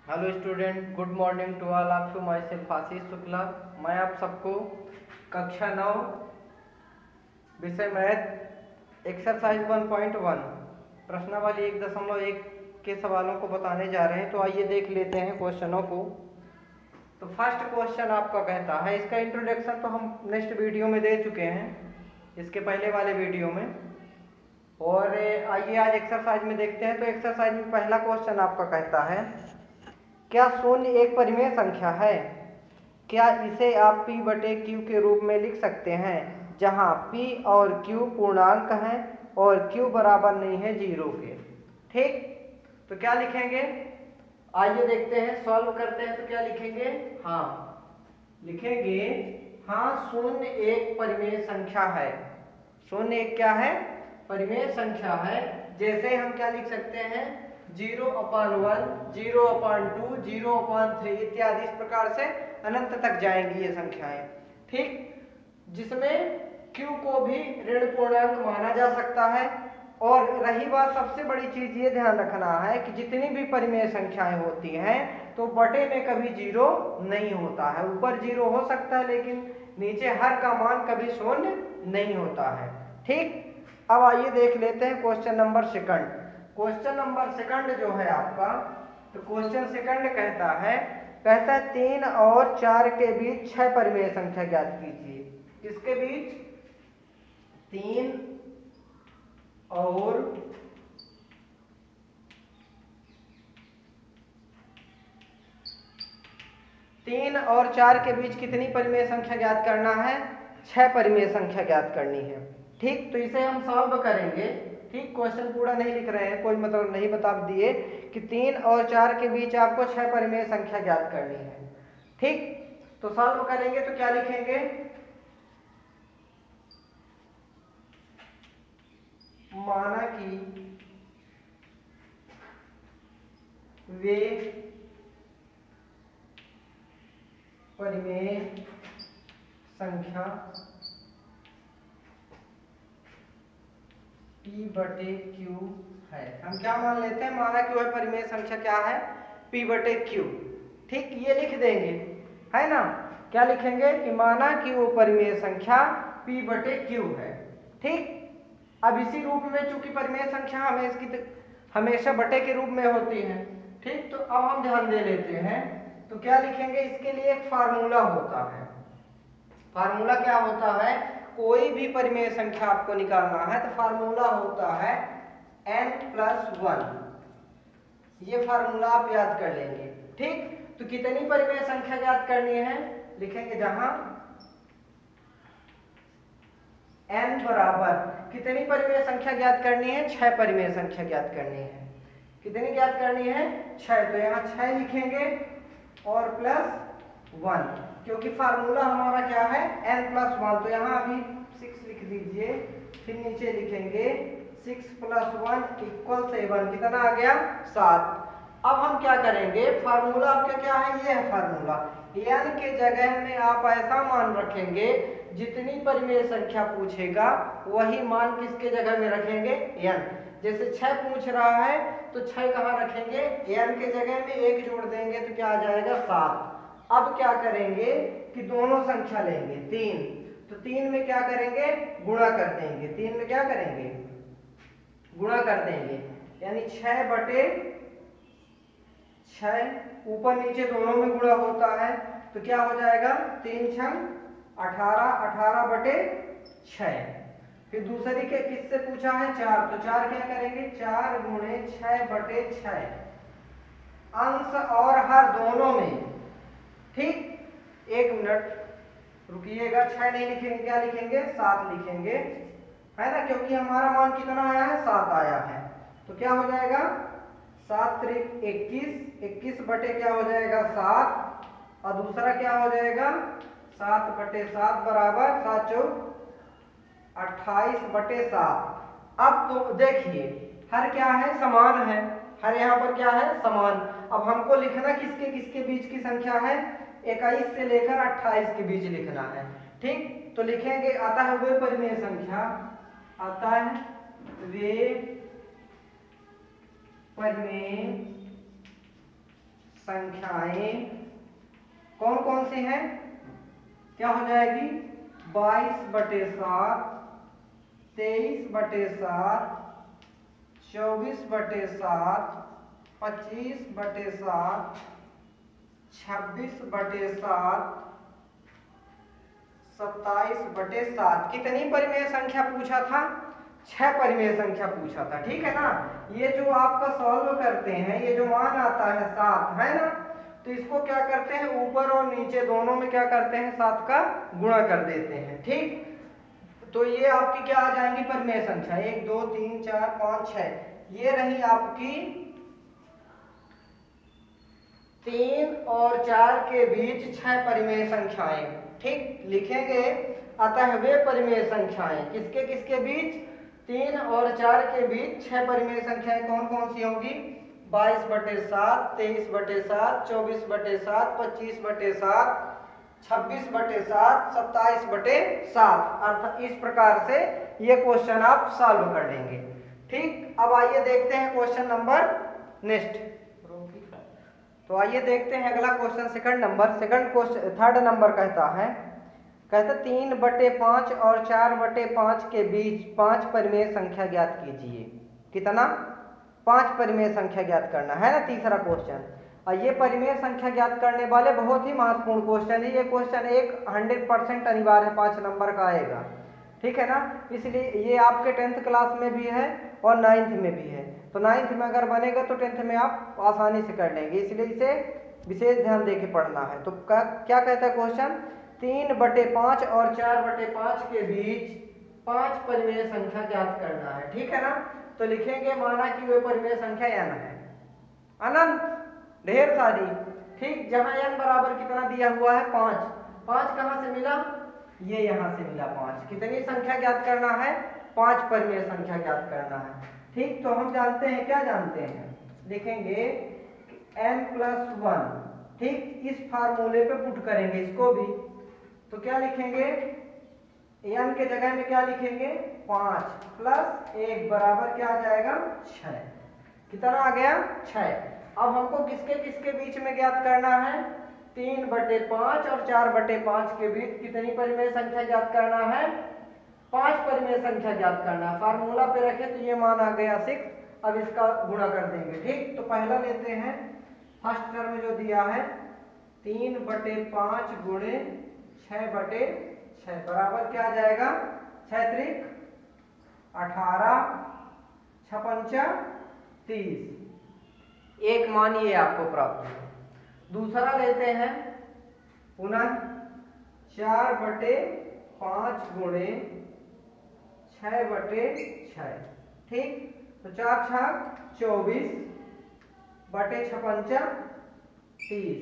Hello student, good morning to all of you. Myself Ashish Shukla. मैं आप सबको कक्षा 9 विषय मैथ एक्सरसाइज 1.1 प्रश्नावली 1.1 के सवालों को बताने जा रहे हैं। तो आइए देख लेते हैं क्वेश्चनों को। तो फर्स्ट क्वेश्चन आपका कहता है, इसका इंट्रोडक्शन तो हम नेक्स्ट वीडियो में दे चुके हैं, इसके पहले वाले वीडियो में। और आइए आज एक्सरसाइज में देखते हैं। तो एक्सरसाइज में पहला क्वेश्चन आपका कहता है, क्या शून्य एक परिमेय संख्या है? क्या इसे आप p बटे q के रूप में लिख सकते हैं, जहां p और q पूर्णांक हैं और q बराबर नहीं है 0 के। ठीक, तो क्या लिखेंगे? आइए देखते हैं, सॉल्व करते हैं। तो क्या लिखेंगे? लिखेंगे शून्य एक परिमेय संख्या है। शून्य एक क्या है? परिमेय संख्या है। जैसे हम क्या लिख सकते हैं, 0/1, 0/2, 0/3 इत्यादि, इस प्रकार से अनंत तक जाएंगी ये संख्याएं। ठीक, जिसमें q को भी ऋण पूर्णांक माना जा सकता है। और रही बात, सबसे बड़ी चीज ये ध्यान रखना है कि जितनी भी परिमेय संख्याएं होती हैं तो बटे में कभी 0 नहीं होता है। ऊपर 0 हो सकता है लेकिन नीचे हर का मान कभी शून्य नहीं होता है। ठीक, अब आइए देख लेते हैं question number second. Question number second जो है आपका, तो क्वेश्चन सेकंड कहता है 3 और 4 के बीच 6 परिमेय संख्या ज्ञात कीजिए। किसके बीच? 3 और 4 के बीच कितनी परिमेय संख्या ज्ञात करना है? 6 परिमेय संख्या ज्ञात करनी है। ठीक, तो इसे हम सॉल्व करेंगे। ठीक, क्वेश्चन पूरा नहीं लिख रहे हैं, कोई मतलब नहीं बता दिए कि 3 और 4 के बीच आपको 6 परिमेय संख्या ज्ञात करनी है। ठीक, तो सॉल्व करेंगे तो क्या लिखेंगे? माना कि वे परिमेय संख्या p बटे q है। हम क्या मान लेते हैं? माना कि वह परिमेय संख्या क्या है? p बटे q। ठीक, ये लिख देंगे, है ना। क्या लिखेंगे कि माना कि वो परिमेय संख्या p बटे q है। ठीक, अब इसी रूप में चूंकि परिमेय संख्या हमेशा बटे के रूप में होती है। ठीक, तो अब हम ध्यान दे लेते हैं। तो क्या लिखेंगे? इसके लिए एक फार्मूला होता है। फार्मूला क्या होता है? कोई भी परिमेय संख्या आपको निकालना है तो फार्मूला होता है n+1। ये फार्मूला आप याद कर लेंगे। ठीक, तो कितनी परिमेय संख्या याद करनी है? लिखेंगे जहां n बराबर कितनी परिमेय संख्या ज्ञात करनी है? 6 परिमेय संख्या ज्ञात करनी है। कितनी ज्ञात करनी है? 6। तो यहाँ 6 लिखेंगे और +1, क्योंकि फार्मूला हमारा क्या है? n+1। तो यहाँ अभी 6 लिख दीजिए, फिर नीचे लिखेंगे 6 + 1 = 7। कितना आ गया? 7। अब हम क्या करेंगे? फार्मूला आपका क्या है? ये है फार्मूला। n के जगह में आप ऐसा मान रखेंगे, जितनी परिमेय संख्या पूछेगा वही मान किसके जगह में रखेंगे? n। जैसे 6 पूछ रहा है तो 6 कहाँ रखेंगे? n के जगह में 1 जोड़ देंगे तो क्या आ जाएगा? 7। अब क्या करेंगे कि दोनों संख्या लेंगे 3, तो 3 में क्या करेंगे? गुणा कर देंगे। 3 में क्या करेंगे? गुणा कर देंगे, यानी 6 बटे 6, ऊपर नीचे दोनों में गुणा होता है तो क्या हो जाएगा? 3 छंग 18, 18 बटे 6। फिर दूसरी के किससे पूछा है? 4, तो 4 क्या करेंगे? 4 गुणे 6 बटे 6, अंश और हर दोनों में। ठीक, 1 मिनट रुकिएगा, 6 नहीं लिखेंगे, क्या लिखेंगे? 7 लिखेंगे, है ना, क्योंकि हमारा मान कितना आया है? 7 आया है। तो क्या हो जाएगा? 7 × 21, 21 बटे क्या हो जाएगा? 7, और दूसरा क्या हो जाएगा? 7 बटे 7 बराबर 7 × 28 बटे 7। अब तो देखिए, हर क्या है? समान है। हर यहाँ पर क्या है? समान। अब हमको लिखना किसके किसके बीच की संख्या है? 21 से लेकर 28 के बीच लिखना है। ठीक, तो लिखेंगे अतः वे परिमेय संख्या, अतः वे परिमेय संख्याएं कौन कौन सी हैं? क्या हो जाएगी? 22/7, 23/7, 24/7, 25/7, 26/7, 27/7। कितनी परिमेय संख्या पूछा था? 6 परिमेय संख्या पूछा था, ठीक है ना। ये जो आपका सॉल्व करते हैं, ये जो मान आता है 7, है ना, तो इसको क्या करते हैं, ऊपर और नीचे दोनों में क्या करते हैं, 7 का गुणा कर देते हैं, ठीक। तो ये आपकी क्या आ जाएंगी परिमेय संख्या, 1 2 3 4 5 6। ये रही आपकी 3 और 4 के बीच 6 परिमेय संख्याएं, ठीक। लिखेंगे अतः वे परिमेय संख्याएं किसके किसके बीच, 3 और 4 के बीच 6 परिमेय संख्याएं कौन कौन सी होंगी? 22/7, 23/7, 24/7, 25/7, 26/7, 27/7। अर्थात इस प्रकार से ये क्वेश्चन आप सॉल्व कर लेंगे, ठीक। अब आइए देखते हैं क्वेश्चन नंबर नेक्स्ट। तो आइए देखते हैं अगला question, second question, third number कहता है 3/5 और 4/5 के बीच 5 परिमेय संख्या ज्ञात कीजिए। कितना? 5 परिमेय संख्या ज्ञात करना है ना, तीसरा क्वेश्चन। और ये परिमेय संख्या ज्ञात करने वाले बहुत ही महत्वपूर्ण क्वेश्चन है। ये क्वेश्चन एक 100% अनिवार्य 5 नंबर का आएगा, ठीक है ना। इसलिए ये आपके 10th क्लास में भी है और 9th में भी है। तो 9th में अगर बनेगा तो 10th में आप आसानी से कर लेंगे, इसलिए इसे विशेष ध्यान देके पढ़ना है। तो क्या कहता है क्वेश्चन? 3/5 और 4/5 के बीच 5 परिमेय संख्या ज्ञात करना है, ठीक है ना। तो लिखेंगे माना कि वे परिमेय संख्या n है, अनंत, ढेर सारी, ठीक। जहां n बराबर कितना दिया हुआ है? 5। 5 कहां से मिला? ये यहां से मिला 5। कितनी संख्या ज्ञात करना है? 5 परिमेय संख्या ज्ञात करना है, ठीक। तो हम जानते हैं, क्या जानते हैं, लिखेंगे n+1, ठीक। इस फार्मूले पे पुट करेंगे इसको भी, तो क्या लिखेंगे, n के जगह में क्या लिखेंगे? 5 + 1 बराबर क्या आ जाएगा? 6। कितना आ गया? 6। अब हमको किसके किसके बीच में ज्ञात करना है? 3/5 और 4/5 के बीच कितनी परिमेय संख्या ज्ञात करना है? 5 परिमेय संख्या ज्ञात करना है। फार्मूला पे रखे तो ये मान आ गया 6। अब इसका गुणा कर देंगे, ठीक। तो पहला लेते हैं, फर्स्ट टर्म जो दिया है 3/5 गुणे 6/6 बराबर क्या आ जाएगा? 6 त्रिक 18, 6 पंचा 30। एक मान ये आपको प्राप्त है। दूसरा लेते हैं पुनः 4/5 गुणे 6/6, ठीक। तो 4 6 24 बटे 6 पंचा 30।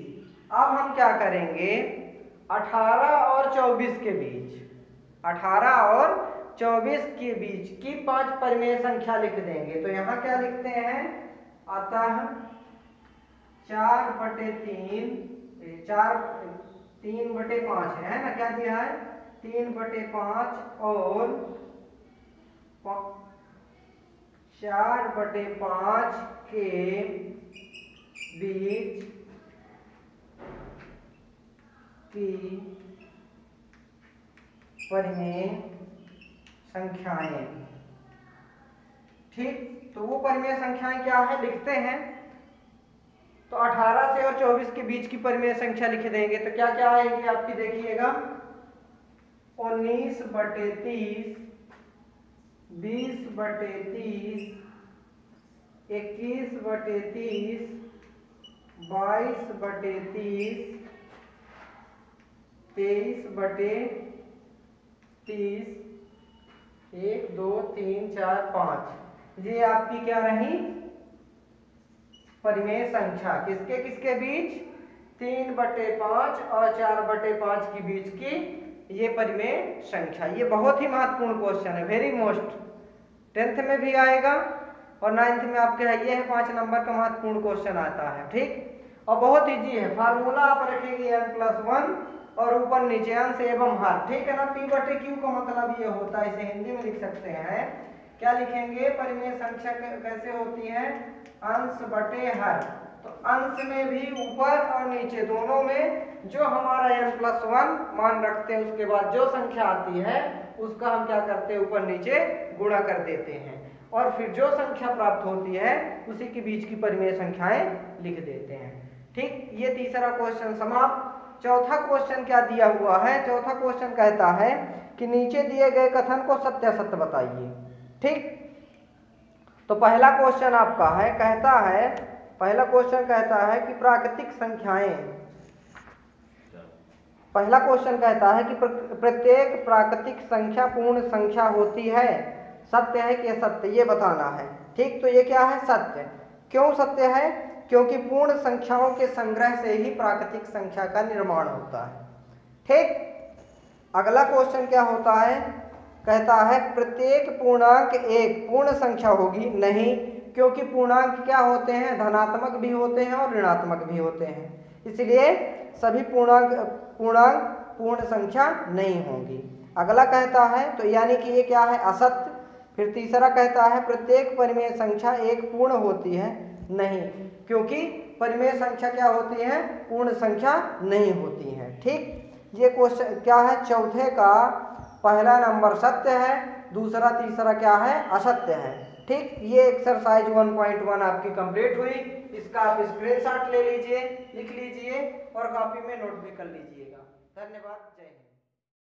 अब हम क्या करेंगे, 18 और 24 के बीच, 18 और 24 के बीच की 5 परिमेय संख्या लिख देंगे। तो यहाँ क्या लिखते हैं, अतः 4/3, 3/5 है ना, क्या दिया है? 3/5 और 4/5 के बीच की परिमेय संख्याएं, ठीक। तो वो परिमेय संख्याएं क्या है लिखते हैं। तो 18 से और 24 के बीच की परिमेय संख्या लिख देंगे तो क्या क्या आएगी आपकी, देखिएगा 19/30, 20/30, 21/30, 22/30, 23/30, 1 2 3 4 5। ये आपकी क्या रही परिमेय संख्या, किसके किसके बीच? 3/5 और 4/5 के बीच की ये परिमेय संख्या। ये बहुत ही महत्वपूर्ण क्वेश्चन है, वेरी मोस्ट। 10th में भी आएगा और 9th में आपके ये है 5 नंबर का महत्वपूर्ण क्वेश्चन आता है, ठीक। और बहुत इजी है। फार्मूला आप रखेंगे n+1 और ऊपर नीचे अंश एवं हर, ठीक है ना। P/Q का मतलब ये होता है, इसे हिंदी में लिख सकते हैं, क्या लिखेंगे, परिमेय संख्या कैसे होती है, अंश बटे हर। तो अंश में भी ऊपर और नीचे दोनों में जो हमारा n+1 मान रखते हैं उसके बाद जो संख्या आती है उसका हम क्या करते हैं, ऊपर नीचे गुणा कर देते हैं और फिर जो संख्या प्राप्त होती है उसी के बीच की परिमेय संख्याएं लिख देते हैं। ठीक, ये तीसरा क्वेश्चन समाप्त। चौथा क्वेश्चन क्या दिया हुआ है? चौथा क्वेश्चन कहता है कि नीचे दिए गए कथन को सत्यासत्य बताइए। ठीक, तो पहला क्वेश्चन आपका है, पहला क्वेश्चन कहता है कि प्राकृतिक संख्याएं, पहला क्वेश्चन कहता है कि प्रत्येक प्राकृतिक संख्या पूर्ण संख्या होती है, सत्य है कि असत्य, ये बताना है। ठीक, तो ये क्या है? सत्य। क्यों सत्य है? क्योंकि पूर्ण संख्याओं के संग्रह से ही प्राकृतिक संख्या का निर्माण होता है। ठीक, अगला क्वेश्चन क्या होता है? कहता है प्रत्येक पूर्णांक एक पूर्ण संख्या होगी। नहीं, क्योंकि पूर्णांक क्या होते हैं? धनात्मक भी होते हैं और ऋणात्मक भी होते हैं, इसलिए सभी पूर्णांक पूर्ण संख्या नहीं होंगी। अगला कहता है, तो यानी कि ये क्या है? असत्य। फिर तीसरा कहता है प्रत्येक परिमेय संख्या एक पूर्ण होती है। नहीं, क्योंकि परिमेय संख्या क्या होती है? पूर्ण संख्या नहीं होती है। ठीक, ये क्वेश्चन क्या है? चौथे का पहला नंबर सत्य है, दूसरा तीसरा क्या है? असत्य है। ठीक, ये एक्सरसाइज 1.1 आपकी कंप्लीट हुई। इसका आप स्क्रीनशॉट ले लीजिए, लिख लीजिए और कॉपी में नोट भी कर लीजिएगा। धन्यवाद, जय हिंद।